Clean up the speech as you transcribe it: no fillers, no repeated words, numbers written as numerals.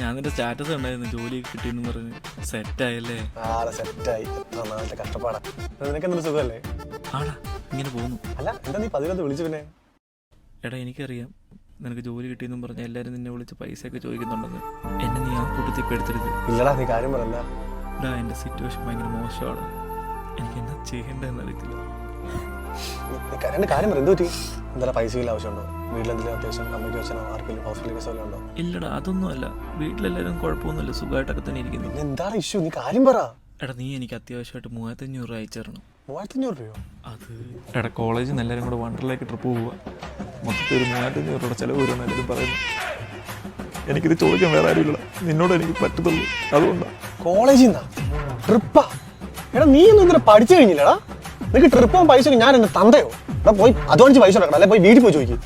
ഞാൻ നിന്റെ സ്റ്റാറ്റസ് ഉണ്ടായിരുന്നു, ജോലി കിട്ടിയെന്ന് പറഞ്ഞ്. സെറ്റായല്ലേ? സെറ്റായി. എത്ര നാളത്തെ കഷ്ടപ്പാടാ. നിനക്ക് എന്തൊരു സുഖമല്ലേ? ആടാ, ഇങ്ങനെ പോകുന്നു. അല്ല, എന്താ നീ 11 വിളിച്ചു? പിന്നെ എടാ, എനിക്കറിയാം നിനക്ക് ജോലി കിട്ടിയെന്നും പറഞ്ഞ എല്ലാവരും നിന്നെ വിളിച്ച് പൈസയൊക്കെ ചോദിക്കുന്നുണ്ടെന്ന്. എന്നെ നീ ആ കൂട്ടത്തിൽ ഇപ്പം എടുത്തരുത്. ഇല്ലടാ, നീ കാര്യം പറയണ്ട. എടാ, എൻ്റെ സിറ്റുവേഷൻ ഭയങ്കര മോശമാണ്. എനിക്ക് എന്താ ചെയ്യേണ്ടതെന്ന് അറിയത്തില്ല. എന്റെ കാര്യം പറ, എന്ത് പറ്റി? എന്താ പൈസയിൽ ആവശ്യമുണ്ടോ? വീട്ടിലെന്തെങ്കിലും അത്യാവശ്യം അമ്മയ്ക്ക് വെച്ചാൽ ആർക്കെങ്കിലും ഹോസ്പിറ്റൽ കേസ് വല്ലതും ഉണ്ടോ? ഇല്ലടാ, അതൊന്നും അല്ല. വീട്ടിലെല്ലാവരും കുഴപ്പമൊന്നുമില്ല, സുഖമായിട്ടൊക്കെ തന്നെ ഇരിക്കുന്നു. എന്താണ് ഇഷ്യൂ? നീ കാര്യം പറ. എടാ, നീ എനിക്ക് അത്യാവശ്യമായിട്ട് 3500 രൂപ അയച്ചു തരണം. 3500 രൂപയോ? അത് എടാ, കോളേജിൽ നിന്ന് എല്ലാവരും കൂടെ വണ്ടറിലേക്ക് ട്രിപ്പ് പോവുക. മൊത്തത്തിൽ ഒരു 3500 രൂപ ചിലവ് വരുമെന്ന് എല്ലാവരും പറയുന്നു. എനിക്കിത് ചോദിക്കാൻ വേറെ ആരുമില്ല, നിന്നോട് എനിക്ക് പറ്റത്തുള്ളൂ. അതുകൊണ്ടാണ്. കോളേജിൽ നിന്നാ ട്രിപ്പാ? എടാ, നീ ഒന്നും ഇന്നലെ പഠിച്ചു കഴിഞ്ഞില്ലടാ. നിനക്ക് ട്രിപ്പ് പോകാൻ പൈസ ഞാൻ എന്റെ തന്തയോ? എടാ, പോയി അധ്വാനിച്ച് പൈസ എടുക്കണം, അല്ലെ പോയി വീട്ടിൽ പോയി ചോദിക്കും.